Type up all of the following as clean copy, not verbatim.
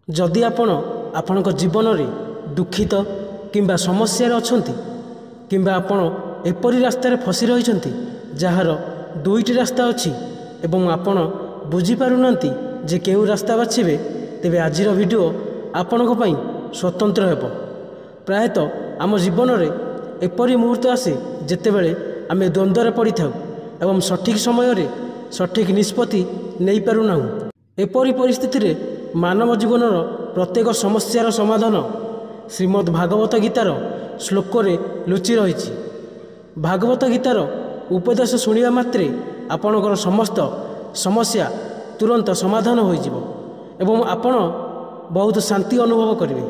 जदि आपण जीवन में दुखित किंबा समस्या अछंती किंबा आपण एपरी रास्तार फसी रही जार दुईटी रास्ता अच्छी एवं आपण बुझीपारुनांती जे केउ रास्ता बाछिबे तेबे आजिर वीडियो आपणक पई स्वतंत्र हेबो। प्रायतः आम जीवन में एपरी मुहूर्त आसे जेतेबेले आमे द्वंद्वर पड़ी थाउ एवं सठिक समय रे सठिक निष्पत्ति नहीं पारुना। एपरी परिस्थिति रे मानव जीवनर प्रत्येक समस्यार समाधान श्रीमद् भागवत गीतार श्लोक रे लुचि रही। भागवत गीतार उपदेश शुणा मात्रे आपणकर समस्त समस्या तुरंत समाधान हो एवं आपण बहुत शांति अनुभव करेंगे।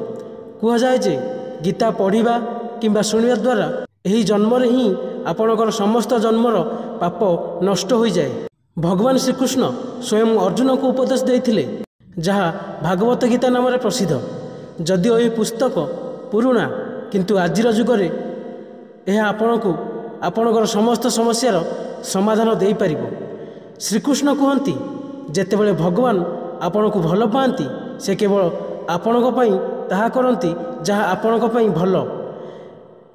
कहुए जे गीता पढ़ा किंबा शुणा द्वारा यही जन्म ही आपणकर समस्त जन्मर पाप नष्ट हो जाए। भगवान श्रीकृष्ण स्वयं अर्जुन को उपदेश देते जहाँ भागवत गीता नाम प्रसिद्ध। जदिओ यह पुस्तक पुराणा किंतु आजिर जुगरे यह आपण को आपणकर समस्त समस्यार समाधान दे पारिबो। श्रीकृष्ण कहती जेतेबेले भगवान आपण को भल पाती से केवल आपणक पई ताहा करती जहाँ आपणक पई भल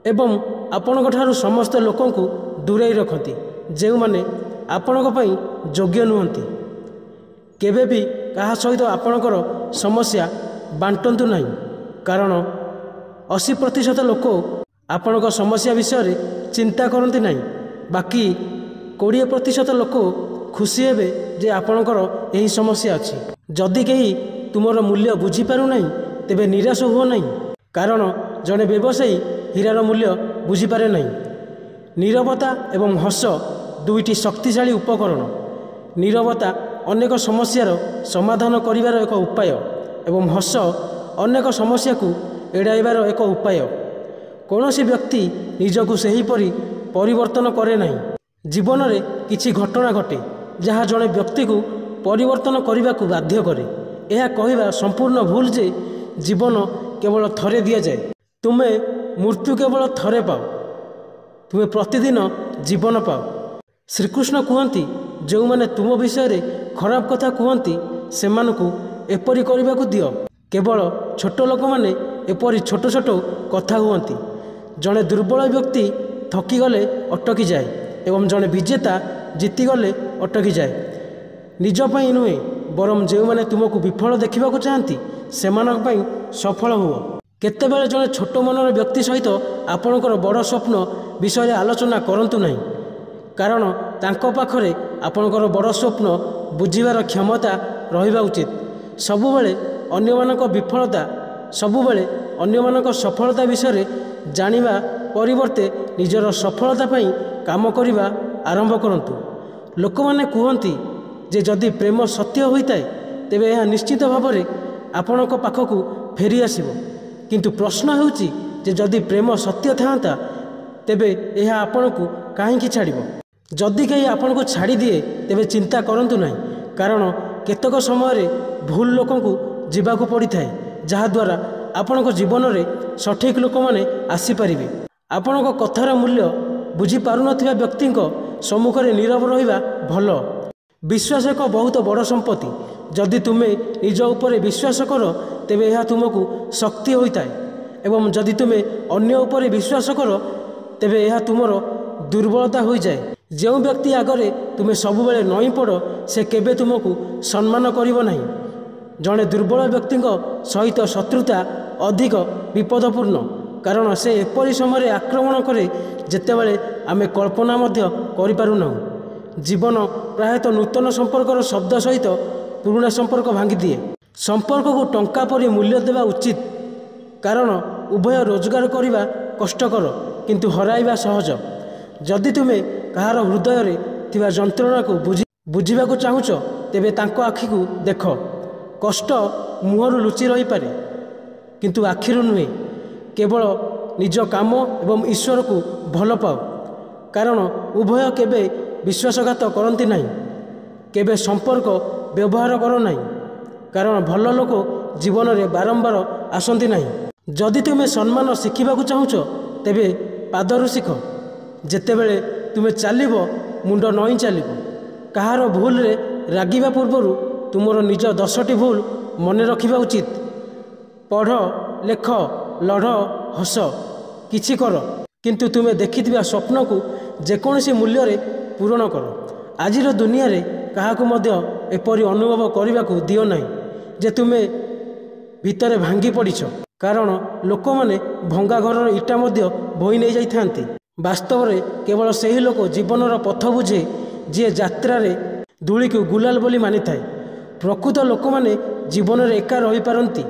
एवं आपणक ठारू समस्त लोकों को दूरेई रखती जो माने आपणक पई योग्य नुहंती। केबे भी कहा सहित आपणकर समस्या बांटंतु नहीं कारण 80% लोक आपणक समस्या विषय रे चिंता करती नहीं। बाकी 20% लोक खुशी हेबे जे आपणकर यही समस्या अच्छी। जदि कहीं तुमर मूल्य बुझीपारु नहीं तेबे निराश हुओ नहीं कारण जड़े व्यवसायी हीरार मूल्य बुझीपारे नहीं। नीरवता एवं हस दुईटी शक्तिशाली उपकरण। नीरवता अनेक समस्यार समाधान करिवार एक उपाय एवं हस अनेक समस्या को एड़ाइबार एक उपाय। कौनसी व्यक्ति निजको सेहीपरि परिवर्तन करे नहीं। जीवन में किछि घटना घटे जहाँ जड़े व्यक्ति को परिवर्तन करने को बाध्य करे। यह कहवा संपूर्ण भूल जे जीवन केवल थरे दि जाए। तुम्हें मृत्यु केवल थरे पाओ, तुम्हें प्रतिदिन जीवन पाओ। श्रीकृष्ण कहती जो मैंने तुम विषय खराब कथा कहती से एपरी करने को दियो। केवल छोट लोक मैंने एपरी छोट छोट कथा हुअंती। जड़े दुर्बल व्यक्ति थकी गले अटकी जाए एवं जड़े विजेता जीतीगले अटकी जाए। निजपाई नुहे बरम जो मैंने तुमको विफल देखा चाहती से सफल हुओ। केतेबेले जड़े छोट मनर व्यक्ति सहित आपणकर बड़ स्वप्न विषय आलोचना करंतु नहीं कारण तांको पाखरे आपणकर बड़ स्वप्न बुझीबार क्षमता रहिबा उचित। सबुबेले अन्यमानक विफलता सबुबेले अन्यमानक सफलता विषय जानिबा परिवर्ते निजर सफलता पई काम करिबा आरंभ करंतु। लोक माने कहती जे जदि प्रेम सत्य होइताए तेबे यह निश्चित भाव में आपणक पाखकू फेरी आसिबो। किंतु प्रश्न हेउची जे जदि प्रेम सत्य थांता तेबे यह आपणकू काहेकि छाड़िबो। जदि कहीं आपन को छाड़ी दिए तेबे चिंता करंतु नहीं कारण केतक समय भूल लोकों को जीवाकू पड़ी थाए जहाद्वारा आपण जीवन में सठिक लोक मैंने आसीपारे। आपण कथार मूल्य बुझी पारुनथिबा व्यक्ति सम्मुख में नीरव रहिबा भल। विश्वास एक बहुत बड़ संपत्ति। जदि तुम्हें निज उपरे विश्वास कर तेबे यह तुमको शक्ति होइताए एवं जदि तुम्हें अन्य उपरे विश्वास कर तेबे यह तुमर दुर्बलता हो जाए। जो व्यक्ति आगरे तुम्हें सबुबले नई पड़ से केबे तुमको सम्मान करिबो नहीं। जड़े दुर्बल व्यक्ति सहित शत्रुता अधिक विपदपूर्ण कारण से एपरी समय आक्रमण करे जेतेबेले आमे कल्पना मध्य करि पारुना। जीवन प्रायतः नूतन संपर्कर शब्द सहित पुराना संपर्क भांगी दिए। संपर्क को टंका परि मूल्य देवा उचित कारण उभय रोजगार करने कष्टकर किंतु हराइबा सहज। जदि तुम्हें कहार हृदय रे थिबा जंत्रणा को बुझीबा को चाहुच तेबे तांको आखि को देख। कष्ट मुहरु लुचि रही पारे किंतु आखिरु नुहे। केवल निज काम एवं ईश्वर को भल पाओ कारण उभय केबे विश्वासघात करती नहीं। केबे संपर्क व्यवहार करो नहीं कारण भल लोक जीवन में बारंबार आसती नहीं। जदि तुम्हें सम्मान शिखा चाहुच तेबे पादरू शिख। जेतेबेले तुम्हें चलिब मुंड नई चलिब। कहार भूल रे रागिबा पूर्वर तुमर निज 10टी भूल मन रखा उचित ପଢ଼, ଲେଖ, ଲଢ଼, ହସ, କିଛି କର, କିନ୍ତୁ ତୁମେ ଦେଖିଥିବା ସ୍ୱପ୍ନକୁ ଯେକୌଣସି ମୂଲ୍ୟରେ ପୂରଣ କର। ଆଜିର ଦୁନିଆରେ କାହାକୁ ମଧ୍ୟ ଏପରି ଅନୁଭବ କରିବାକୁ ଦିଅ ନାହିଁ ଯେ ତୁମେ ଭିତରେ ଭାଙ୍ଗି ପଡ଼ିଛ, କାରଣ ଲୋକମାନେ ଭଙ୍ଗା ଘରର ଇଟା ମଧ୍ୟ ବୋହି ନେଇଯାଇଥାନ୍ତି। ବାସ୍ତବରେ କେବଳ ସେହି ଲୋକ ଜୀବନର ପଥ ବୁଝେ ଯିଏ ଯାତ୍ରାରେ ଧୂଳିକୁ ଗୁଲାଲ ବୋଲି ମାନିଥାଏ। ପ୍ରକୃତ ଲୋକମାନେ ଜୀବନରେ ଏକା ରହିପାରନ୍ତି,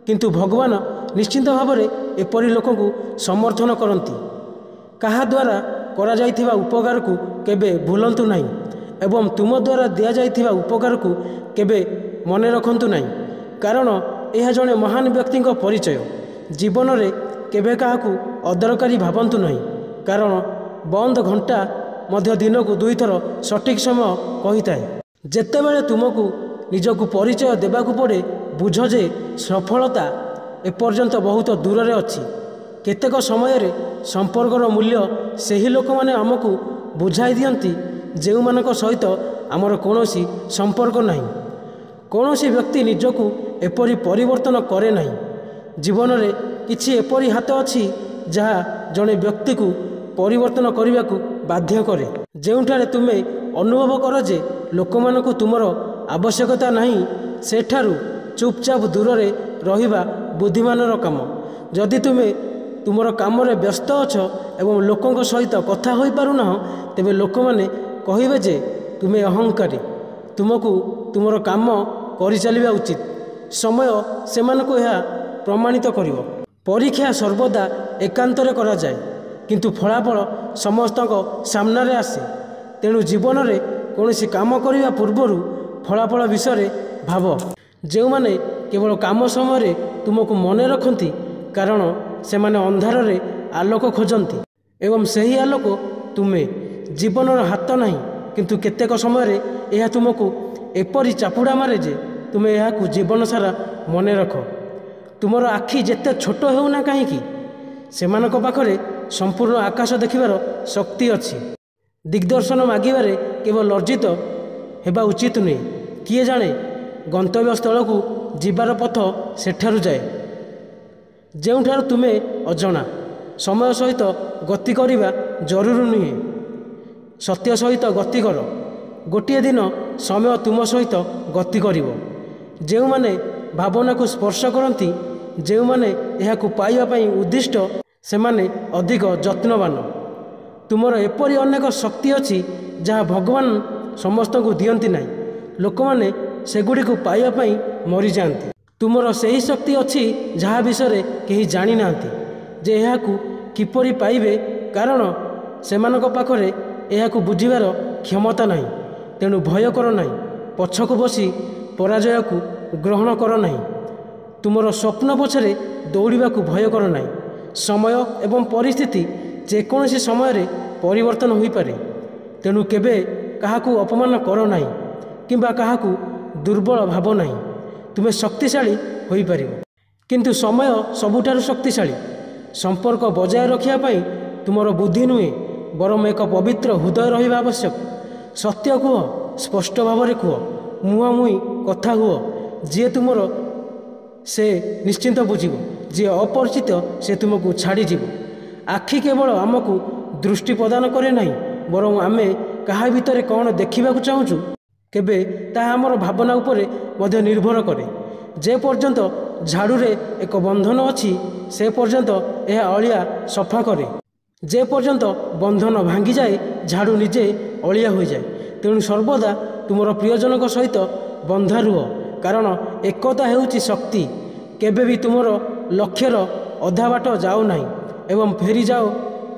କିନ୍ତୁ ଭଗବାନ ନିଶ୍ଚିତ ଭାବରେ ଏପରି ଲୋକଙ୍କୁ ସମର୍ଥନ କରନ୍ତି। କାହା ଦ୍ୱାରା କରାଯାଇଥିବା ଉପକାରକୁ କେବେ ଭୁଲନ୍ତୁ ନାହିଁ ଏବଂ ତୁମ ଦ୍ୱାରା ଦିଆଯାଇଥିବା ଉପକାରକୁ କେବେ ମନେ ରଖନ୍ତୁ ନାହିଁ, କାରଣ ଏହା ଜଣେ ମହାନ ବ୍ୟକ୍ତିଙ୍କ ପରିଚୟ। ଜୀବନରେ କେବେ କାହାକୁ ଅଦରକାରୀ ଭାବନ୍ତୁ ନାହିଁ, କାରଣ ବନ୍ଦ ଘଣ୍ଟା ମଧ୍ୟ ଦିନକୁ 2 ଥର ସଠିକ୍ ସମୟ କହିଥାଏ। ଯେତେବେଳେ ତୁମକୁ ନିଜକୁ ପରିଚୟ ଦେବାକୁ ପଡ଼େ, ବୁଝ ଯେ ସଫଳତା ଏପର୍ଯ୍ୟନ୍ତ ବହୁତ ଦୂରରେ ଅଛି। କେତେକ ସମୟରେ ସମ୍ପର୍କର ମୂଲ୍ୟ ସେହି ଲୋକମାନେ ଆମକୁ ବୁଝାଇ ଦିଅନ୍ତି ଯେଉଁମାନଙ୍କ ସହିତ ଆମର କୌଣସି ସମ୍ପର୍କ ନାହିଁ। କୌଣସି ବ୍ୟକ୍ତି ନିଜକୁ ଏପରି ପରିବର୍ତ୍ତନ କରେ ନାହିଁ। ଜୀବନରେ କିଛି ଏପରି ହାତ ଅଛି ଯାହା ଜଣେ ବ୍ୟକ୍ତିକୁ ପରିବର୍ତ୍ତନ କରିବାକୁ ବାଧ୍ୟ କରେ। ଯେଉଁଠାରେ ତୁମେ ଅନୁଭବ କର ଯେ ଲୋକମାନଙ୍କୁ ତୁମର ଆବଶ୍ୟକତା ନାହିଁ, ସେଠାରୁ ଚୁପଚାପ ଦୂରରେ ରହିବା ବୁଦ୍ଧିମାନର କାମ। ଯଦି ତୁମେ ତୁମର କାମରେ ବ୍ୟସ୍ତ ଅଛ ଏବଂ ଲୋକଙ୍କ ସହିତ କଥା ହୋଇପାରୁନାହ, ତେବେ ଲୋକମାନେ କହିବେ ଯେ ତୁମେ ଅହଙ୍କାରୀ। ତୁମକୁ ତୁମର କାମ କରିଚାଲିବା ଉଚିତ। ସମୟ ସେମାନଙ୍କୁ ଏହା ପ୍ରମାଣିତ କରିବ। ପରୀକ୍ଷା ସର୍ବଦା ଏକାନ୍ତରେ କରାଯାଏ, କିନ୍ତୁ ଫଳାଫଳ ସମସ୍ତଙ୍କ ସାମ୍ନାରେ ଆସେ। ତେଣୁ ଜୀବନରେ କୌଣସି କାମ କରିବା ପୂର୍ବରୁ ଫଳାଫଳ ବିଷୟରେ ଭାବ। ଯେଉଁମାନେ କେବଳ କାମ ସମୟରେ ତୁମକୁ ମନେ ରଖନ୍ତି, କାରଣ ସେମାନେ ଅନ୍ଧାରରେ ଆଲୋକ ଖୋଜନ୍ତି ଏବଂ ସେହି ଆଲୋକ ତୁମେ। ଜୀବନର ହାତ ନାହିଁ, କିନ୍ତୁ କେତେକ ସମୟରେ ଏହା ତୁମକୁ ଏପରି ଚାପୁଡ଼ା ମାରେ ଯେ ତୁମେ ଏହାକୁ ଜୀବନ ସାରା ମନେ ରଖ। ତୁମର ଆଖି ଯେତେ ଛୋଟ ହେଉନା କାହିଁକି, ସେମାନଙ୍କ ପାଖରେ ସମ୍ପୂର୍ଣ୍ଣ ଆକାଶ ଦେଖିବାର ଶକ୍ତି ଅଛି। ଦିଗ୍ଦର୍ଶନ ମାଗିବାରେ କେବଳ ଲଜ୍ଜିତ ହେବା ଉଚିତ ନୁହେଁ। କିଏ ଜାଣେ ଗନ୍ତବ୍ୟସ୍ଥଳକୁ ଯିବାର ପଥ ସେଠାରୁ ଯାଏ ଯେଉଁଠାରୁ ତୁମେ ଅଜଣା। ସମୟ ସହିତ ଗତି କରିବା ଜରୁରୀ ନୁହେଁ, ସତ୍ୟ ସହିତ ଗତି କର। ଗୋଟିଏ ଦିନ ସମୟ ତୁମ ସହିତ ଗତି କରିବ। ଯେଉଁମାନେ ଭାବନାକୁ ସ୍ପର୍ଶ କରନ୍ତି, ଯେଉଁମାନେ ଏହାକୁ ପାଇବା ପାଇଁ ଉଦ୍ଦିଷ୍ଟ, ସେମାନେ ଅଧିକ ଯତ୍ନବାନ। ତୁମର ଏପରି ଅନେକ ଶକ୍ତି ଅଛି ଯାହା ଭଗବାନ ସମସ୍ତଙ୍କୁ ଦିଅନ୍ତି ନାହିଁ। ଲୋକମାନେ ସେଗୁଡ଼ିକୁ ପାଇବା ପାଇଁ ମରିଯାଆନ୍ତି। ତୁମର ସେହି ଶକ୍ତି ଅଛି ଯାହା ବିଷୟରେ କେହି ଜାଣିନାହାନ୍ତି ଯେ ଏହାକୁ କିପରି ପାଇବେ, କାରଣ ସେମାନଙ୍କ ପାଖରେ ଏହାକୁ ବୁଝିବାର କ୍ଷମତା ନାହିଁ। ତେଣୁ ଭୟ କର ନାହିଁ, ପଛକୁ ବସି ପରାଜୟକୁ ଗ୍ରହଣ କର ନାହିଁ। ତୁମର ସ୍ୱପ୍ନ ପଛରେ ଦୌଡ଼ିବାକୁ ଭୟ କର ନାହିଁ। ସମୟ ଏବଂ ପରିସ୍ଥିତି ଯେକୌଣସି ସମୟରେ ପରିବର୍ତ୍ତନ ହୋଇପାରେ। ତେଣୁ କେବେ କାହାକୁ ଅପମାନ କର ନାହିଁ କିମ୍ବା କାହାକୁ ଦୁର୍ବଳ ଭାବ ନାହିଁ। ତୁମେ ଶକ୍ତିଶାଳୀ ହୋଇପାରିବ, କିନ୍ତୁ ସମୟ ସବୁଠାରୁ ଶକ୍ତିଶାଳୀ। ସମ୍ପର୍କ ବଜାୟ ରଖିବା ପାଇଁ ତୁମର ବୁଦ୍ଧି ନୁହେଁ, ବରଂ ଏକ ପବିତ୍ର ହୃଦୟ ରହିବା ଆବଶ୍ୟକ। ସତ୍ୟ କୁହ, ସ୍ପଷ୍ଟ ଭାବରେ କୁହ, ମୁହାଁମୁହିଁ କଥା ହୁଅ। ଯିଏ ତୁମର ସେ ନିଶ୍ଚିନ୍ତ ବୁଝିବ, ଯିଏ ଅପରିଚିତ ସେ ତୁମକୁ ଛାଡ଼ିଯିବ। ଆଖି କେବଳ ଆମକୁ ଦୃଷ୍ଟି ପ୍ରଦାନ କରେ ନାହିଁ, ବରଂ ଆମେ କାହା ଭିତରେ କ'ଣ ଦେଖିବାକୁ ଚାହୁଁଛୁ କେବେ ତାହା ଆମର ଭାବନା ଉପରେ ମଧ୍ୟ ନିର୍ଭର କରେ। ଯେ ପର୍ଯ୍ୟନ୍ତ ଝାଡ଼ୁରେ ଏକ ବନ୍ଧନ ଅଛି, ସେ ପର୍ଯ୍ୟନ୍ତ ଏହା ଅଳିଆ ସଫା କରେ। ଯେ ପର୍ଯ୍ୟନ୍ତ ବନ୍ଧନ ଭାଙ୍ଗିଯାଏ, ଝାଡ଼ୁ ନିଜେ ଅଳିଆ ହୋଇଯାଏ। ତେଣୁ ସର୍ବଦା ତୁମର ପ୍ରିୟଜନଙ୍କ ସହିତ ବନ୍ଧା ରୁହ, କାରଣ ଏକତା ହେଉଛି ଶକ୍ତି। କେବେ ବି ତୁମର ଲକ୍ଷ୍ୟର ଅଧା ବାଟ ଯାଅ ନାହିଁ ଏବଂ ଫେରିଯାଅ,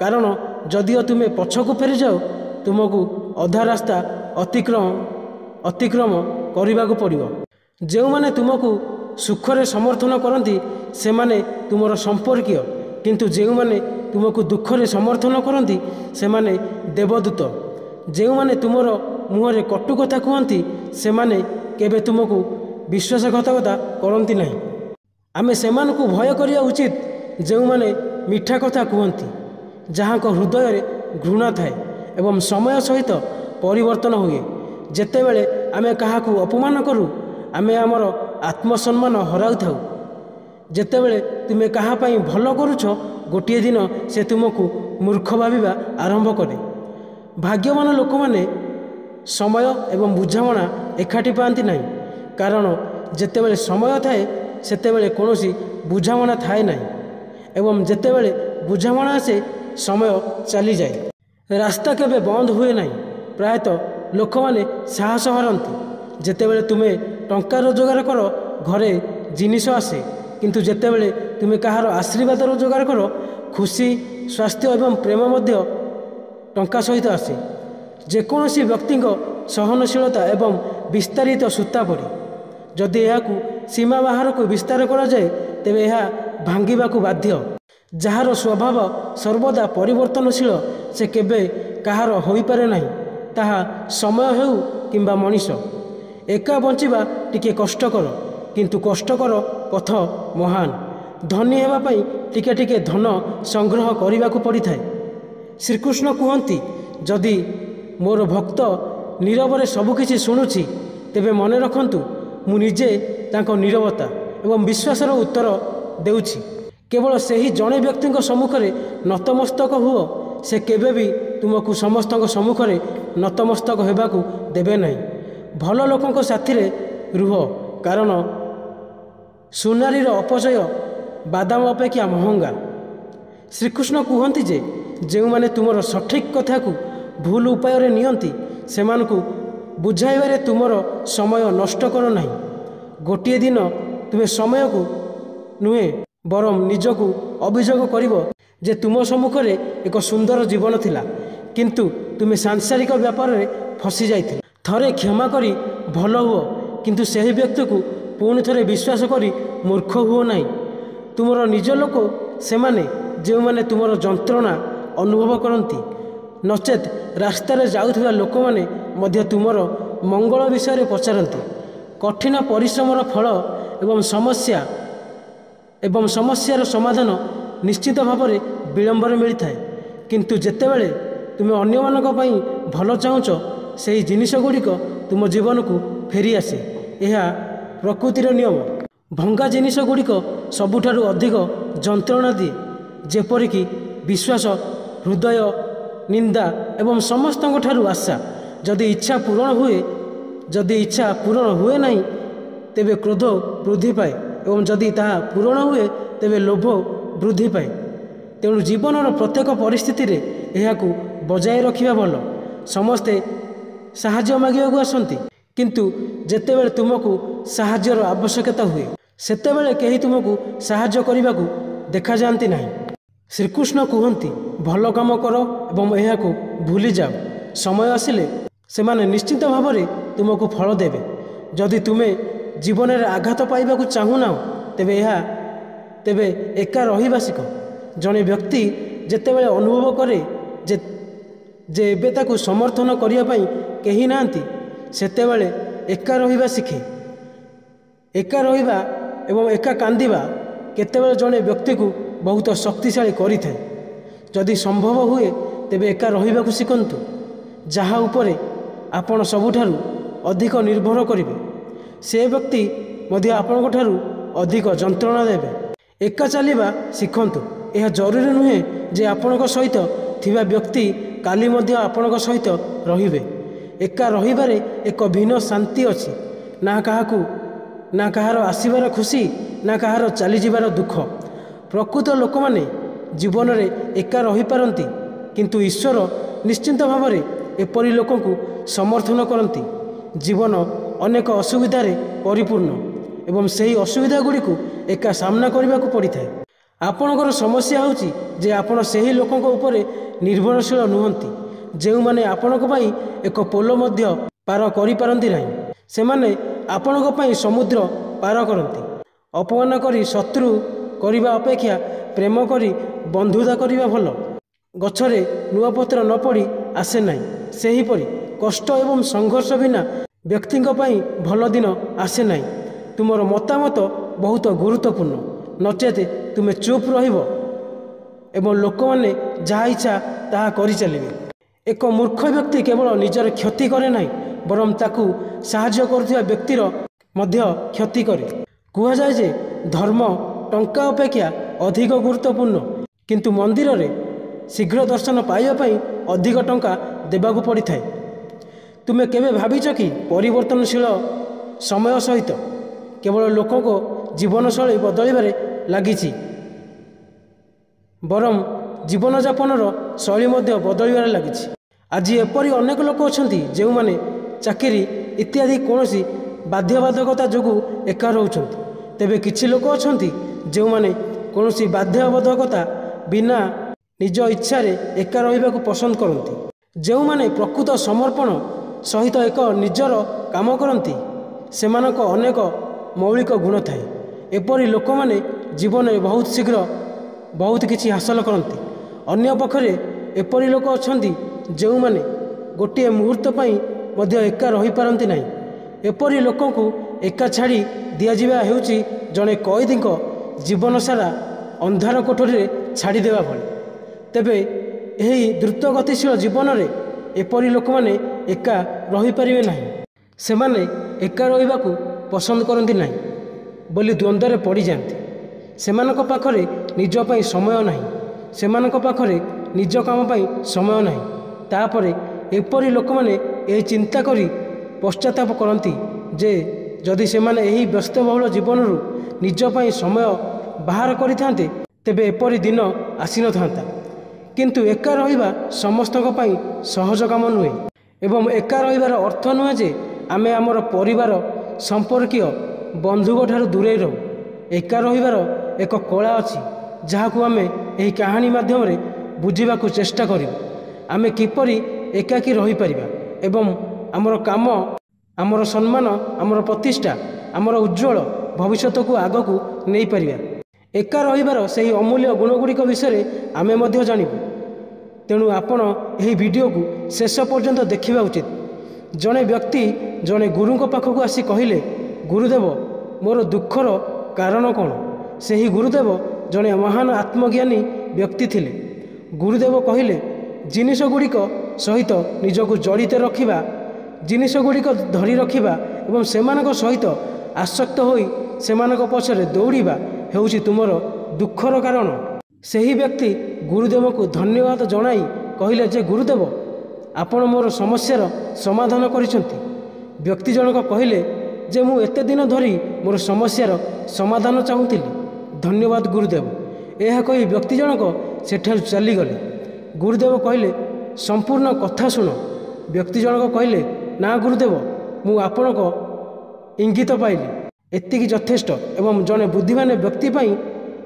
କାରଣ ଯଦିଓ ତୁମେ ପଛକୁ ଫେରିଯାଅ, ତୁମକୁ ଅଧା ରାସ୍ତା ଅତିକ୍ରମ କରିବାକୁ ପଡ଼ିବ। ଯେଉଁମାନେ ତୁମକୁ ସୁଖରେ ସମର୍ଥନ କରନ୍ତି ସେମାନେ ତୁମର ସମ୍ପର୍କୀୟ, କିନ୍ତୁ ଯେଉଁମାନେ ତୁମକୁ ଦୁଃଖରେ ସମର୍ଥନ କରନ୍ତି ସେମାନେ ଦେବଦୂତ। ଯେଉଁମାନେ ତୁମର ମୁହଁରେ କଟୁ କଥା କୁହନ୍ତି ସେମାନେ କେବେ ତୁମକୁ ବିଶ୍ୱାସଘାତକତା କରନ୍ତି ନାହିଁ। ଆମେ ସେମାନଙ୍କୁ ଭୟ କରିବା ଉଚିତ ଯେଉଁମାନେ ମିଠା କଥା କୁହନ୍ତି, ଯାହାଙ୍କ ହୃଦୟରେ ଘୃଣା ଥାଏ ଏବଂ ସମୟ ସହିତ ପରିବର୍ତ୍ତନ ହୁଏ। ଯେତେବେଳେ ଆମେ କାହାକୁ ଅପମାନ କରୁ, ଆମେ ଆମର ଆତ୍ମସମ୍ମାନ ହରାଉଥାଉ। ଯେତେବେଳେ ତୁମେ କାହା ପାଇଁ ଭଲ କରୁଛ, ଗୋଟିଏ ଦିନ ସେ ତୁମକୁ ମୂର୍ଖ ଭାବିବା ଆରମ୍ଭ କରେ। ଭାଗ୍ୟବାନ ଲୋକମାନେ ସମୟ ଏବଂ ବୁଝାମଣା ଏକାଠି ପାଆନ୍ତି ନାହିଁ, କାରଣ ଯେତେବେଳେ ସମୟ ଥାଏ ସେତେବେଳେ କୌଣସି ବୁଝାମଣା ଥାଏ ନାହିଁ ଏବଂ ଯେତେବେଳେ ବୁଝାମଣା ଆସେ ସମୟ ଚାଲିଯାଏ। ରାସ୍ତା କେବେ ବନ୍ଦ ହୁଏ ନାହିଁ। ପ୍ରାୟତଃ ଲୋକମାନେ ସାହସ ହାରନ୍ତି। ଯେତେବେଳେ ତୁମେ ଟଙ୍କା ରୋଜଗାର କର, ଘରେ ଜିନିଷ ଆସେ, କିନ୍ତୁ ଯେତେବେଳେ ତୁମେ କାହାର ଆଶୀର୍ବାଦ ରୋଜଗାର କର, ଖୁସି, ସ୍ୱାସ୍ଥ୍ୟ ଏବଂ ପ୍ରେମ ମଧ୍ୟ ଟଙ୍କା ସହିତ ଆସେ। ଯେକୌଣସି ବ୍ୟକ୍ତିଙ୍କ ସହନଶୀଳତା ଏବଂ ବିସ୍ତାରିତ ସୂତା ପରି। ଯଦି ଏହାକୁ ସୀମା ବାହାରକୁ ବିସ୍ତାର କରାଯାଏ, ତେବେ ଏହା ଭାଙ୍ଗିବାକୁ ବାଧ୍ୟ। ଯାହାର ସ୍ୱଭାବ ସର୍ବଦା ପରିବର୍ତ୍ତନଶୀଳ, ସେ କେବେ କାହାର ହୋଇପାରେ ନାହିଁ, ତାହା ସମୟ ହେଉ କିମ୍ବା ମଣିଷ। ଏକା ବଞ୍ଚିବା ଟିକେ କଷ୍ଟକର, କିନ୍ତୁ କଷ୍ଟକର ପଥ ମହାନ। ଧନୀ ହେବା ପାଇଁ ଟିକେ ଟିକେ ଧନ ସଂଗ୍ରହ କରିବାକୁ ପଡ଼ିଥାଏ। ଶ୍ରୀକୃଷ୍ଣ କୁହନ୍ତି, ଯଦି ମୋର ଭକ୍ତ ନୀରବରେ ସବୁକିଛି ଶୁଣୁଛି, ତେବେ ମନେ ରଖନ୍ତୁ ମୁଁ ନିଜେ ତାଙ୍କ ନୀରବତା ଏବଂ ବିଶ୍ୱାସର ଉତ୍ତର ଦେଉଛି। କେବଳ ସେହି ଜଣେ ବ୍ୟକ୍ତିଙ୍କ ସମ୍ମୁଖରେ ନତମସ୍ତକ ହୁଅ, ସେ କେବେ ବି ତୁମକୁ ସମସ୍ତଙ୍କ ସମ୍ମୁଖରେ ନତମସ୍ତକ ହେବାକୁ ଦେବେ ନାହିଁ। ଭଲ ଲୋକଙ୍କ ସାଥିରେ ରୁହ, କାରଣ ସୁନାରୀର ଅପଚୟ ବାଦାମ ଅପେକ୍ଷା ମହଙ୍ଗା। ଶ୍ରୀକୃଷ୍ଣ କୁହନ୍ତି ଯେ, ଯେଉଁମାନେ ତୁମର ସଠିକ୍ କଥାକୁ ଭୁଲ ଉପାୟରେ ନିଅନ୍ତି, ସେମାନଙ୍କୁ ବୁଝାଇବାରେ ତୁମର ସମୟ ନଷ୍ଟ କର ନାହିଁ। ଗୋଟିଏ ଦିନ ତୁମେ ସମୟକୁ ନୁହେଁ ବରଂ ନିଜକୁ ଅଭିଯୋଗ କରିବ ଯେ ତୁମ ସମ୍ମୁଖରେ ଏକ ସୁନ୍ଦର ଜୀବନ ଥିଲା, କିନ୍ତୁ ତୁମେ ସାଂସାରିକ ବ୍ୟାପାରରେ ଫସି ଯାଇଥିଲ। ଥରେ କ୍ଷମା କରି ଭଲ ହୁଅ, କିନ୍ତୁ ସେହି ବ୍ୟକ୍ତିକୁ ପୁଣି ଥରେ ବିଶ୍ୱାସ କରି ମୂର୍ଖ ହୁଅ ନାହିଁ। ତୁମର ନିଜ ଲୋକ ସେମାନେ ଯେଉଁମାନେ ତୁମର ଯନ୍ତ୍ରଣା ଅନୁଭବ କରନ୍ତି, ନଚେତ୍ ରାସ୍ତାରେ ଯାଉଥିବା ଲୋକମାନେ ମଧ୍ୟ ତୁମର ମଙ୍ଗଳ ବିଷୟରେ ପଚାରନ୍ତି। କଠିନ ପରିଶ୍ରମର ଫଳ ଏବଂ ସମସ୍ୟାର ସମାଧାନ ନିଶ୍ଚିତ ଭାବରେ ବିଳମ୍ବରେ ମିଳିଥାଏ, କିନ୍ତୁ ଯେତେବେଳେ ତୁମେ ଅନ୍ୟମାନଙ୍କ ପାଇଁ ଭଲ ଚାହୁଁଛ, ସେହି ଜିନିଷ ଗୁଡ଼ିକ ତୁମ ଜୀବନକୁ ଫେରିଆସେ। ଏହା ପ୍ରକୃତିର ନିୟମ। ଭଙ୍ଗା ଜିନିଷ ଗୁଡ଼ିକ ସବୁଠାରୁ ଅଧିକ ଯନ୍ତ୍ରଣା ଦିଏ, ଯେପରିକି ବିଶ୍ୱାସ, ହୃଦୟ, ନିନ୍ଦା ଏବଂ ସମସ୍ତଙ୍କ ଠାରୁ ଆଶା। ଯଦି ଇଚ୍ଛା ପୂରଣ ହୁଏ ନାହିଁ, ତେବେ କ୍ରୋଧ ବୃଦ୍ଧି ପାଏ ଏବଂ ଯଦି ତାହା ପୂରଣ ହୁଏ, ତେବେ ଲୋଭ ବୃଦ୍ଧି ପାଏ। ତେଣୁ ଜୀବନର ପ୍ରତ୍ୟେକ ପରିସ୍ଥିତିରେ ଏହାକୁ ବଜାୟ ରଖିବା ଭଲ। ସମସ୍ତେ ସାହାଯ୍ୟ ମାଗିବାକୁ ଆସନ୍ତି, କିନ୍ତୁ ଯେତେବେଳେ ତୁମକୁ ସାହାଯ୍ୟର ଆବଶ୍ୟକତା ହୁଏ, ସେତେବେଳେ କେହି ତୁମକୁ ସାହାଯ୍ୟ କରିବାକୁ ଦେଖାଯାଆନ୍ତି ନାହିଁ। ଶ୍ରୀକୃଷ୍ଣ କୁହନ୍ତି, ଭଲ କାମ କର ଏବଂ ଏହାକୁ ଭୁଲିଯାଅ। ସମୟ ଆସିଲେ ସେମାନେ ନିଶ୍ଚିତ ଭାବରେ ତୁମକୁ ଫଳ ଦେବେ। ଯଦି ତୁମେ ଜୀବନରେ ଆଘାତ ପାଇବାକୁ ଚାହୁଁନାହ, ତେବେ ଏକା ରହିବା ଶିଖ। ଜଣେ ବ୍ୟକ୍ତି ଯେତେବେଳେ ଅନୁଭବ କରେ ଯେ ଏବେ ତାକୁ ସମର୍ଥନ କରିବା ପାଇଁ କେହି ନାହାନ୍ତି, ସେତେବେଳେ ଏକା ରହିବା ଶିଖେ। ଏକା ରହିବା ଏବଂ ଏକା କାନ୍ଦିବା କେତେବେଳେ ଜଣେ ବ୍ୟକ୍ତିକୁ ବହୁତ ଶକ୍ତିଶାଳୀ କରିଥାଏ। ଯଦି ସମ୍ଭବ ହୁଏ, ତେବେ ଏକା ରହିବାକୁ ଶିଖନ୍ତୁ। ଯାହା ଉପରେ ଆପଣ ସବୁଠାରୁ ଅଧିକ ନିର୍ଭର କରିବେ, ସେ ବ୍ୟକ୍ତି ମଧ୍ୟ ଆପଣଙ୍କ ଠାରୁ ଅଧିକ ଯନ୍ତ୍ରଣା ଦେବେ। ଏକା ଚାଲିବା ଶିଖନ୍ତୁ। ଏହା ଜରୁରୀ ନୁହେଁ ଯେ ଆପଣଙ୍କ ସହିତ ଥିବା ବ୍ୟକ୍ତି କାଲି ମଧ୍ୟ ଆପଣଙ୍କ ସହିତ ରହିବେ। ଏକା ରହିବାରେ ଏକ ଭିନ୍ନ ଶାନ୍ତି ଅଛି। ନା କାହାର ଆସିବାର ଖୁସି, ନା କାହାର ଚାଲିଯିବାର ଦୁଃଖ। ପ୍ରକୃତ ଲୋକମାନେ ଜୀବନରେ ଏକା ରହିପାରନ୍ତି, କିନ୍ତୁ ଈଶ୍ୱର ନିଶ୍ଚିନ୍ତ ଭାବରେ ଏପରି ଲୋକଙ୍କୁ ସମର୍ଥନ କରନ୍ତି। ଜୀବନ ଅନେକ ଅସୁବିଧାରେ ପରିପୂର୍ଣ୍ଣ ଏବଂ ସେହି ଅସୁବିଧା ଗୁଡ଼ିକୁ ଏକା ସାମ୍ନା କରିବାକୁ ପଡ଼ିଥାଏ। ଆପଣଙ୍କର ସମସ୍ୟା ହେଉଛି ଯେ ଆପଣ ସେହି ଲୋକଙ୍କ ଉପରେ ନିର୍ଭରଶୀଳ ନୁହନ୍ତି, ଯେଉଁମାନେ ଆପଣଙ୍କ ପାଇଁ ଏକ ପୋଲ ମଧ୍ୟ ପାର କରିପାରନ୍ତି ନାହିଁ। ସେମାନେ ଆପଣଙ୍କ ପାଇଁ ସମୁଦ୍ର ପାର କରନ୍ତି। ଅପମାନ କରି ଶତ୍ରୁ କରିବା ଅପେକ୍ଷା ପ୍ରେମ କରି ବନ୍ଧୁତା କରିବା ଭଲ। ଗଛରେ ନୂଆ ପତ୍ର ନ ପଡ଼ି ଆସେ ନାହିଁ, ସେହିପରି କଷ୍ଟ ଏବଂ ସଂଘର୍ଷ ବିନା ବ୍ୟକ୍ତିଙ୍କ ପାଇଁ ଭଲ ଦିନ ଆସେ ନାହିଁ। ତୁମର ମତାମତ ବହୁତ ଗୁରୁତ୍ୱପୂର୍ଣ୍ଣ, ନଚେତ୍ ତୁମେ ଚୁପ୍ ରହିବ ଏବଂ ଲୋକମାନେ ଯାହା ଇଚ୍ଛା ତାହା କରିଚାଲିବେ। ଏକ ମୂର୍ଖ ବ୍ୟକ୍ତି କେବଳ ନିଜର କ୍ଷତି କରେ ନାହିଁ, ବରଂ ତାକୁ ସାହାଯ୍ୟ କରୁଥିବା ବ୍ୟକ୍ତିର ମଧ୍ୟ କ୍ଷତି କରେ। କୁହାଯାଏ ଯେ ଧର୍ମ ଟଙ୍କା ଅପେକ୍ଷା ଅଧିକ ଗୁରୁତ୍ୱପୂର୍ଣ୍ଣ, କିନ୍ତୁ ମନ୍ଦିରରେ ଶୀଘ୍ର ଦର୍ଶନ ପାଇବା ପାଇଁ ଅଧିକ ଟଙ୍କା ଦେବାକୁ ପଡ଼ିଥାଏ। ତୁମେ କେବେ ଭାବିଛ କି ପରିବର୍ତ୍ତନଶୀଳ ସମୟ ସହିତ କେବଳ ଲୋକଙ୍କ ଜୀବନଶୈଳୀ ବଦଳିବାରେ ଲାଗିଛି, ବରଂ ଜୀବନଯାପନର ଶୈଳୀ ମଧ୍ୟ ବଦଳିବାରେ ଲାଗିଛି। ଆଜି ଏପରି ଅନେକ ଲୋକ ଅଛନ୍ତି ଯେଉଁମାନେ ଚାକିରି ଇତ୍ୟାଦି କୌଣସି ବାଧ୍ୟବାଧକତା ଯୋଗୁଁ ଏକା ରହୁଛନ୍ତି। ତେବେ କିଛି ଲୋକ ଅଛନ୍ତି ଯେଉଁମାନେ କୌଣସି ବାଧ୍ୟବାଧକତା ବିନା ନିଜ ଇଚ୍ଛାରେ ଏକା ରହିବାକୁ ପସନ୍ଦ କରନ୍ତି, ଯେଉଁମାନେ ପ୍ରକୃତ ସମର୍ପଣ ସହିତ ଏକ ନିଜର କାମ କରନ୍ତି। ସେମାନଙ୍କ ଅନେକ ମୌଳିକ ଗୁଣ ଥାଏ। ଏପରି ଲୋକମାନେ ଜୀବନରେ ବହୁତ ଶୀଘ୍ର ବହୁତ କିଛି ହାସଲ କରନ୍ତି। ଅନ୍ୟପକ୍ଷରେ ଏପରି ଲୋକ ଅଛନ୍ତି ଯେଉଁମାନେ ଗୋଟିଏ ମୁହୂର୍ତ୍ତ ପାଇଁ ମଧ୍ୟ ଏକା ରହିପାରନ୍ତି ନାହିଁ। ଏପରି ଲୋକଙ୍କୁ ଏକା ଛାଡ଼ି ଦିଆଯିବା ହେଉଛି ଜଣେ କଏଦୀଙ୍କ ଜୀବନ ସାରା ଅନ୍ଧାର କୋଠରୀରେ ଛାଡ଼ିଦେବା ଭଳି। ତେବେ ଏହି ଦ୍ରୁତ ଗତିଶୀଳ ଜୀବନରେ ଏପରି ଲୋକମାନେ ଏକା ରହିପାରିବେ ନାହିଁ। ସେମାନେ ଏକା ରହିବାକୁ ପସନ୍ଦ କରନ୍ତି ନାହିଁ ବୋଲି ଦ୍ୱନ୍ଦ୍ୱରେ ପଡ଼ିଯାଆନ୍ତି। ସେମାନଙ୍କ ପାଖରେ ନିଜ ପାଇଁ ସମୟ ନାହିଁ, ସେମାନଙ୍କ ପାଖରେ ନିଜ କାମ ପାଇଁ ସମୟ ନାହିଁ। ତାପରେ ଏପରି ଲୋକମାନେ ଏହି ଚିନ୍ତା କରି ପଶ୍ଚାତାପ କରନ୍ତି ଯେ ଯଦି ସେମାନେ ଏହି ବ୍ୟସ୍ତବହୁଳ ଜୀବନରୁ ନିଜ ପାଇଁ ସମୟ ବାହାର କରିଥାନ୍ତେ ତେବେ ଏପରି ଦିନ ଆସିନଥାନ୍ତା। କିନ୍ତୁ ଏକା ରହିବା ସମସ୍ତଙ୍କ ପାଇଁ ସହଜ କାମ ନୁହେଁ ଏବଂ ଏକା ରହିବାର ଅର୍ଥ ନୁହେଁ ଯେ ଆମେ ଆମର ପରିବାର ସମ୍ପର୍କୀୟ ବନ୍ଧୁଙ୍କଠାରୁ ଦୂରେଇ ରହୁ। ଏକା ରହିବାର ଏକ କଳା ଅଛି ଯାହାକୁ ଆମେ ଏହି କାହାଣୀ ମାଧ୍ୟମରେ ବୁଝିବାକୁ ଚେଷ୍ଟା କରିବୁ। ଆମେ କିପରି ଏକାକୀ ରହିପାରିବା ଏବଂ ଆମର କାମ, ଆମର ସମ୍ମାନ, ଆମର ପ୍ରତିଷ୍ଠା, ଆମର ଉଜ୍ଜ୍ୱଳ ଭବିଷ୍ୟତକୁ ଆଗକୁ ନେଇପାରିବା। ଏକା ରହିବାର ସେହି ଅମୂଲ୍ୟ ଗୁଣଗୁଡ଼ିକ ବିଷୟରେ ଆମେ ମଧ୍ୟ ଜାଣିବୁ। ତେଣୁ ଆପଣ ଏହି ଭିଡ଼ିଓକୁ ଶେଷ ପର୍ଯ୍ୟନ୍ତ ଦେଖିବା ଉଚିତ। ଜଣେ ବ୍ୟକ୍ତି ଜଣେ ଗୁରୁଙ୍କ ପାଖକୁ ଆସି କହିଲେ, ଗୁରୁଦେବ, ମୋର ଦୁଃଖର କାରଣ କ'ଣ? ସେହି ଗୁରୁଦେବ ଜଣେ ମହାନ ଆତ୍ମଜ୍ଞାନୀ ବ୍ୟକ୍ତି ଥିଲେ। ଗୁରୁଦେବ କହିଲେ, ଜିନିଷଗୁଡ଼ିକ ସହିତ ନିଜକୁ ଜଡ଼ିତ ରଖିବା, ଜିନିଷଗୁଡ଼ିକ ଧରି ରଖିବା ଏବଂ ସେମାନଙ୍କ ସହିତ ଆସକ୍ତ ହୋଇ ସେମାନଙ୍କ ପଛରେ ଦୌଡ଼ିବା ହେଉଛି ତୁମର ଦୁଃଖର କାରଣ। ସେହି ବ୍ୟକ୍ତି ଗୁରୁଦେବଙ୍କୁ ଧନ୍ୟବାଦ ଜଣାଇ କହିଲେ ଯେ ଗୁରୁଦେବ, ଆପଣ ମୋର ସମସ୍ୟାର ସମାଧାନ କରିଛନ୍ତି। ବ୍ୟକ୍ତି ଜଣକ କହିଲେ ଯେ ମୁଁ ଏତେ ଦିନ ଧରି ମୋର ସମସ୍ୟାର ସମାଧାନ ଚାହୁଁଥିଲି। ଧନ୍ୟବାଦ ଗୁରୁଦେବ। ଏହା କହି ବ୍ୟକ୍ତି ଜଣକ ସେଠାରୁ ଚାଲିଗଲେ। ଗୁରୁଦେବ କହିଲେ, ସମ୍ପୂର୍ଣ୍ଣ କଥା ଶୁଣ। ବ୍ୟକ୍ତି ଜଣକ କହିଲେ, ନା ଗୁରୁଦେବ, ମୁଁ ଆପଣଙ୍କ ଇଙ୍ଗିତ ପାଇଲି, ଏତିକି ଯଥେଷ୍ଟ ଏବଂ ଜଣେ ବୁଦ୍ଧିମାନ ବ୍ୟକ୍ତି ପାଇଁ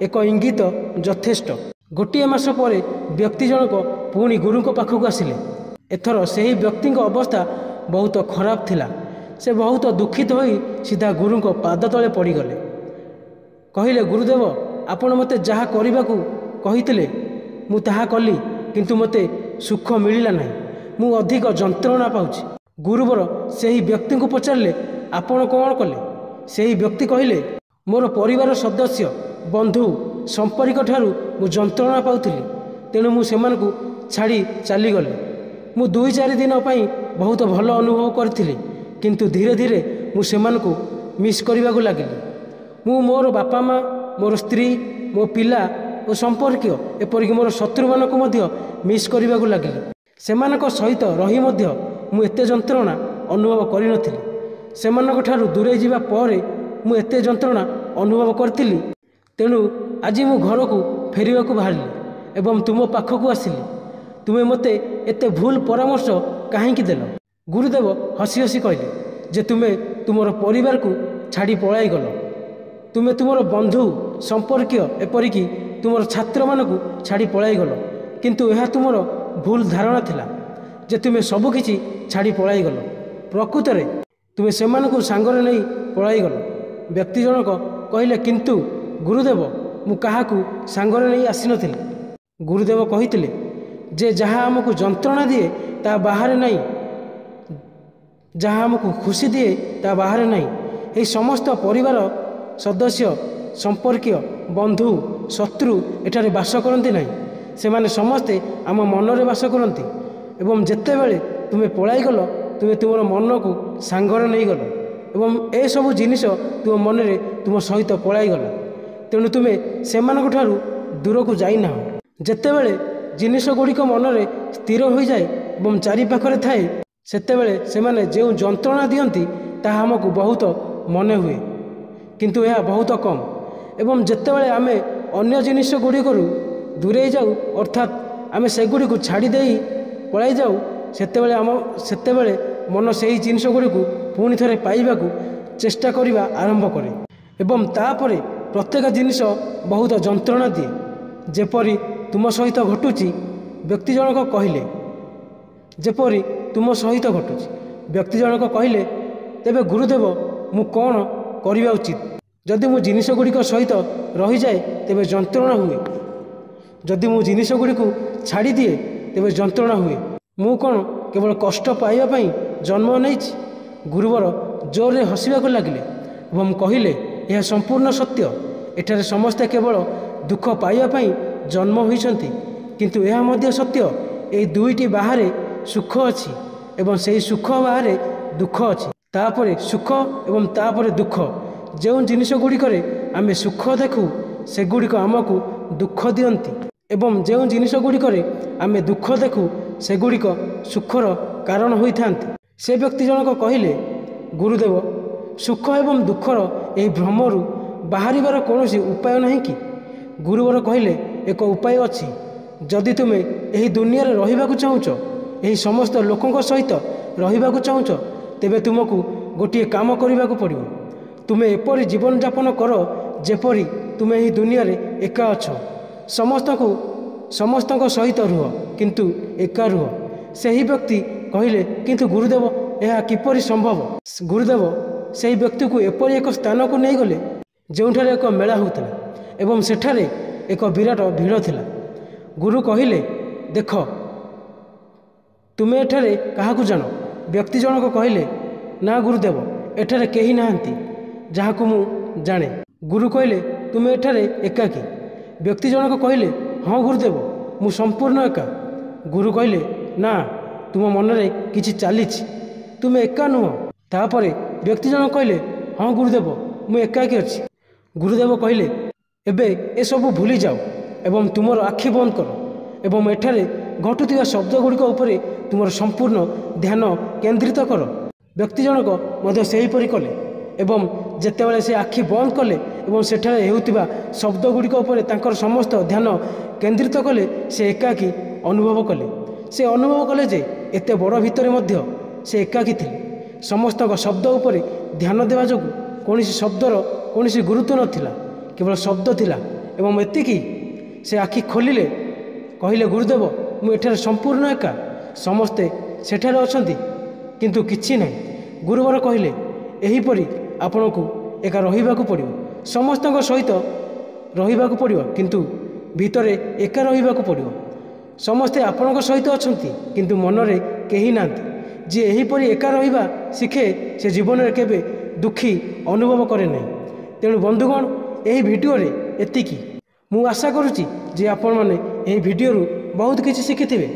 ଏକ ଇଙ୍ଗିତ ଯଥେଷ୍ଟ। ଗୋଟିଏ ମାସ ପରେ ବ୍ୟକ୍ତି ଜଣକ ପୁଣି ଗୁରୁଙ୍କ ପାଖକୁ ଆସିଲେ। ଏଥର ସେହି ବ୍ୟକ୍ତିଙ୍କ ଅବସ୍ଥା ବହୁତ ଖରାପ ଥିଲା। ସେ ବହୁତ ଦୁଃଖିତ ହୋଇ ସିଧା ଗୁରୁଙ୍କ ପାଦ ତଳେ ପଡ଼ିଗଲେ। କହିଲେ, ଗୁରୁଦେବ, ଆପଣ ମୋତେ ଯାହା କରିବାକୁ କହିଥିଲେ ମୁଁ ତାହା କଲି, କିନ୍ତୁ ମୋତେ ସୁଖ ମିଳିଲା ନାହିଁ। ମୁଁ ଅଧିକ ଯନ୍ତ୍ରଣା ପାଉଛି। ଗୁରୁବର ସେହି ବ୍ୟକ୍ତିଙ୍କୁ ପଚାରିଲେ, ଆପଣ କ'ଣ କଲେ? ସେହି ବ୍ୟକ୍ତି କହିଲେ, ମୋର ପରିବାର ସଦସ୍ୟ, ବନ୍ଧୁ, ସମ୍ପର୍କୀୟଠାରୁ ମୁଁ ଯନ୍ତ୍ରଣା ପାଉଥିଲି, ତେଣୁ ମୁଁ ସେମାନଙ୍କୁ ଛାଡ଼ି ଚାଲିଗଲି। ମୁଁ 2-4 ଦିନ ପାଇଁ ବହୁତ ଭଲ ଅନୁଭବ କରିଥିଲି, କିନ୍ତୁ ଧୀରେ ଧୀରେ ମୁଁ ସେମାନଙ୍କୁ ମିସ୍ କରିବାକୁ ଲାଗିଲି। ମୁଁ ମୋର ବାପା ମା, ମୋର ସ୍ତ୍ରୀ, ମୋ ପିଲା ଓ ସମ୍ପର୍କୀୟ, ଏପରିକି ମୋର ଶତ୍ରୁମାନଙ୍କୁ ମଧ୍ୟ ମିସ୍ କରିବାକୁ ଲାଗିଲି। ସେମାନଙ୍କ ସହିତ ରହି ମଧ୍ୟ ମୁଁ ଏତେ ଯନ୍ତ୍ରଣା ଅନୁଭବ କରିନଥିଲି। ସେମାନଙ୍କଠାରୁ ଦୂରେଇ ଯିବା ପରେ ମୁଁ ଏତେ ଯନ୍ତ୍ରଣା ଅନୁଭବ କରିଥିଲି। ତେଣୁ ଆଜି ମୁଁ ଘରକୁ ଫେରିବାକୁ ବାହାରିଲି ଏବଂ ତୁମ ପାଖକୁ ଆସିଲି। ତୁମେ ମୋତେ ଏତେ ଭୁଲ ପରାମର୍ଶ କାହିଁକି ଦେଲ? ଗୁରୁଦେବ ହସି ହସି କହିଲେ ଯେ ତୁମେ ତୁମର ପରିବାରକୁ ଛାଡ଼ି ପଳାଇଗଲ। ତୁମେ ତୁମର ବନ୍ଧୁ, ସମ୍ପର୍କୀୟ, ଏପରିକି ତୁମର ଛାତ୍ରମାନଙ୍କୁ ଛାଡ଼ି ପଳାଇଗଲ। କିନ୍ତୁ ଏହା ତୁମର ଭୁଲ ଧାରଣା ଥିଲା ଯେ ତୁମେ ସବୁକିଛି ଛାଡ଼ି ପଳାଇଗଲ। ପ୍ରକୃତରେ ତୁମେ ସେମାନଙ୍କୁ ସାଙ୍ଗରେ ନେଇ ପଳାଇଗଲ। ବ୍ୟକ୍ତି ଜଣକ କହିଲେ, କିନ୍ତୁ ଗୁରୁଦେବ, ମୁଁ କାହାକୁ ସାଙ୍ଗରେ ନେଇ ଆସିନଥିଲି। ଗୁରୁଦେବ କହିଥିଲେ ଯେ ଯାହା ଆମକୁ ଯନ୍ତ୍ରଣା ଦିଏ ତାହା ବାହାରେ ନାହିଁ, ଯାହା ଆମକୁ ଖୁସି ଦିଏ ତାହା ବାହାରେ ନାହିଁ। ଏହି ସମସ୍ତ ପରିବାର ସଦସ୍ୟ, ସମ୍ପର୍କୀୟ, ବନ୍ଧୁ, ଶତ୍ରୁ ଏଠାରେ ବାସ କରନ୍ତି ନାହିଁ। ସେମାନେ ସମସ୍ତେ ଆମ ମନରେ ବାସ କରନ୍ତି ଏବଂ ଯେତେବେଳେ ତୁମେ ପଳାଇଗଲ ତୁମେ ତୁମର ମନକୁ ସାଙ୍ଗରେ ନେଇଗଲ ଏବଂ ଏସବୁ ଜିନିଷ ତୁମ ମନରେ ତୁମ ସହିତ ପଳାଇଗଲା। ତେଣୁ ତୁମେ ସେମାନଙ୍କଠାରୁ ଦୂରକୁ ଯାଇନାହ। ଯେତେବେଳେ ଜିନିଷ ଗୁଡ଼ିକ ମନରେ ସ୍ଥିର ହୋଇଯାଏ ଏବଂ ଚାରିପାଖରେ ଥାଏ, ସେତେବେଳେ ସେମାନେ ଯେଉଁ ଯନ୍ତ୍ରଣା ଦିଅନ୍ତି ତାହା ଆମକୁ ବହୁତ ମନେ ହୁଏ, କିନ୍ତୁ ଏହା ବହୁତ କମ୍। ଏବଂ ଯେତେବେଳେ ଆମେ ଅନ୍ୟ ଜିନିଷ ଗୁଡ଼ିକରୁ ଦୂରେଇ ଯାଉ, ଅର୍ଥାତ୍ ଆମେ ସେଗୁଡ଼ିକୁ ଛାଡ଼ି ଦେଇ ପଳାଇ ଯାଉ, ସେତେବେଳେ ମନ ସେହି ଜିନିଷ ଗୁଡ଼ିକୁ ପୁଣି ଥରେ ପାଇବାକୁ ଚେଷ୍ଟା କରିବା ଆରମ୍ଭ କରେ ଏବଂ ତାପରେ ପ୍ରତ୍ୟେକ ଜିନିଷ ବହୁତ ଯନ୍ତ୍ରଣା ଦିଏ। ଯେପରି ତୁମ ସହିତ ଘଟୁଛି, ବ୍ୟକ୍ତି ଜଣକ କହିଲେ, ଯେପରି ତୁମ ସହିତ ଘଟୁଛି। ବ୍ୟକ୍ତି ଜଣକ କହିଲେ, ତେବେ ଗୁରୁଦେବ ମୁଁ କ'ଣ କରିବା ଉଚିତ? ଯଦି ମୁଁ ଜିନିଷ ଗୁଡ଼ିକ ସହିତ ରହିଯାଏ ତେବେ ଯନ୍ତ୍ରଣା ହୁଏ, ଯଦି ମୁଁ ଜିନିଷ ଗୁଡ଼ିକୁ ଛାଡ଼ିଦିଏ ତେବେ ଯନ୍ତ୍ରଣା ହୁଏ। ମୁଁ କ'ଣ କେବଳ କଷ୍ଟ ପାଇବା ପାଇଁ ଜନ୍ମ ନେଇଛି? ଗୁରୁବର ଜୋରରେ ହସିବାକୁ ଲାଗିଲେ ଏବଂ କହିଲେ, ଏହା ସମ୍ପୂର୍ଣ୍ଣ ସତ୍ୟ। ଏଠାରେ ସମସ୍ତେ କେବଳ ଦୁଃଖ ପାଇବା ପାଇଁ ଜନ୍ମ ହୋଇଛନ୍ତି, କିନ୍ତୁ ଏହା ମଧ୍ୟ ସତ୍ୟ, ଏହି ଦୁଇଟି ବାହାରେ ସୁଖ ଅଛି ଏବଂ ସେହି ସୁଖ ବାହାରେ ଦୁଃଖ ଅଛି। ତାପରେ ସୁଖ ଏବଂ ତାପରେ ଦୁଃଖ। ଯେଉଁ ଜିନିଷ ଗୁଡ଼ିକରେ ଆମେ ସୁଖ ଦେଖୁ ସେଗୁଡ଼ିକ ଆମକୁ ଦୁଃଖ ଦିଅନ୍ତି ଏବଂ ଯେଉଁ ଜିନିଷ ଗୁଡ଼ିକରେ ଆମେ ଦୁଃଖ ଦେଖୁ ସେଗୁଡ଼ିକ ସୁଖର କାରଣ ହୋଇଥାନ୍ତି। ସେ ବ୍ୟକ୍ତି ଜଣକ କହିଲେ, ଗୁରୁଦେବ ସୁଖ ଏବଂ ଦୁଃଖର ଏହି ଭ୍ରମରୁ ବାହାରିବାର କୌଣସି ଉପାୟ ନାହିଁ କି? ଗୁରୁବର କହିଲେ, ଏକ ଉପାୟ ଅଛି। ଯଦି ତୁମେ ଏହି ଦୁନିଆରେ ରହିବାକୁ ଚାହୁଁଛ, ଏହି ସମସ୍ତ ଲୋକଙ୍କ ସହିତ ରହିବାକୁ ଚାହୁଁଛ, ତେବେ ତୁମକୁ ଗୋଟିଏ କାମ କରିବାକୁ ପଡ଼ିବ। ତୁମେ ଏପରି ଜୀବନଯାପନ କର ଯେପରି ତୁମେ ଏହି ଦୁନିଆରେ ଏକା ଅଛ। ସମସ୍ତଙ୍କ ସହିତ ରୁହ, କିନ୍ତୁ ଏକା ରୁହ। ସେହି ବ୍ୟକ୍ତି କହିଲେ, କିନ୍ତୁ ଗୁରୁଦେବ ଏହା କିପରି ସମ୍ଭବ? ଗୁରୁଦେବ ସେହି ବ୍ୟକ୍ତିକୁ ଏପରି ଏକ ସ୍ଥାନକୁ ନେଇଗଲେ ଯେଉଁଠାରେ ଏକ ମେଳା ହେଉଥିଲା ଏବଂ ସେଠାରେ ଏକ ବିରାଟ ଭିଡ଼ ଥିଲା। ଗୁରୁ କହିଲେ, ଦେଖ, ତୁମେ ଏଠାରେ କାହାକୁ ଜାଣ? ବ୍ୟକ୍ତି ଜଣକ କହିଲେ, ନା ଗୁରୁଦେବ, ଏଠାରେ କେହି ନାହାନ୍ତି ଯାହାକୁ ମୁଁ ଜାଣେ। ଗୁରୁ କହିଲେ, ତୁମେ ଏଠାରେ ଏକାକୀ? ବ୍ୟକ୍ତି ଜଣକ କହିଲେ, ହଁ ଗୁରୁଦେବ, ମୁଁ ସମ୍ପୂର୍ଣ୍ଣ ଏକା। ଗୁରୁ କହିଲେ, ନା, ତୁମ ମନରେ କିଛି ଚାଲିଛି, ତୁମେ ଏକା ନୁହଁ। ତାପରେ ବ୍ୟକ୍ତି ଜଣକ କହିଲେ, ହଁ ଗୁରୁଦେବ, ମୁଁ ଏକାକୀ ଅଛି। ଗୁରୁଦେବ କହିଲେ, ଏବେ ଏସବୁ ଭୁଲିଯାଅ ଏବଂ ତୁମର ଆଖି ବନ୍ଦ କର ଏବଂ ଏଠାରେ ଘଟୁଥିବା ଶବ୍ଦ ଗୁଡ଼ିକ ଉପରେ ତୁମର ସମ୍ପୂର୍ଣ୍ଣ ଧ୍ୟାନ କେନ୍ଦ୍ରିତ କର। ବ୍ୟକ୍ତି ଜଣକ ମଧ୍ୟ ସେହିପରି କଲେ ଏବଂ ଯେତେବେଳେ ସେ ଆଖି ବନ୍ଦ କଲେ ଏବଂ ସେଠାରେ ହେଉଥିବା ଶବ୍ଦ ଗୁଡ଼ିକ ଉପରେ ତାଙ୍କର ସମସ୍ତ ଧ୍ୟାନ କେନ୍ଦ୍ରିତ କଲେ, ସେ ଏକାକୀ ଅନୁଭବ କଲେ। ସେ ଅନୁଭବ କଲେ ଯେ ଏତେ ବଡ଼ ଭିତରେ ମଧ୍ୟ ସେ ଏକାକୀ ଥିଲେ। ସମସ୍ତଙ୍କ ଶବ୍ଦ ଉପରେ ଧ୍ୟାନ ଦେବା ଯୋଗୁଁ କୌଣସି ଶବ୍ଦର କୌଣସି ଗୁରୁତ୍ୱ ନଥିଲା, କେବଳ ଶବ୍ଦ ଥିଲା। ଏବଂ ଏତିକି, ସେ ଆଖି ଖୋଲିଲେ, କହିଲେ, ଗୁରୁଦେବ ମୁଁ ଏଠାରେ ସମ୍ପୂର୍ଣ୍ଣ ଏକା, ସମସ୍ତେ ସେଠାରେ ଅଛନ୍ତି କିନ୍ତୁ କିଛି ନାହିଁ। ଗୁରୁବର କହିଲେ, ଏହିପରି ଆପଣଙ୍କୁ ଏକା ରହିବାକୁ ପଡ଼ିବ, ସମସ୍ତଙ୍କ ସହିତ ରହିବାକୁ ପଡ଼ିବ, କିନ୍ତୁ ଭିତରେ ଏକା ରହିବାକୁ ପଡ଼ିବ। ସମସ୍ତେ ଆପଣଙ୍କ ସହିତ ଅଛନ୍ତି କିନ୍ତୁ ମନରେ କେହି ନାହାନ୍ତି। ଯିଏ ଏହିପରି ଏକା ରହିବା ଶିଖେ ସେ ଜୀବନରେ କେବେ ଦୁଃଖୀ ଅନୁଭବ କରେ ନାହିଁ। ତେଣୁ ବନ୍ଧୁଗଣ, ଏହି ଭିଡ଼ିଓରେ ଏତିକି। ମୁଁ ଆଶା କରୁଛି ଯେ ଆପଣମାନେ ଏହି ଭିଡ଼ିଓରୁ ବହୁତ କିଛି ଶିଖିଥିବେ।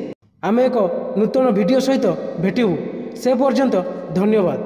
ଆମେ ଏକ ନୂତନ ଭିଡ଼ିଓ ସହିତ ଭେଟିବୁ। ସେ ପର୍ଯ୍ୟନ୍ତ ଧନ୍ୟବାଦ।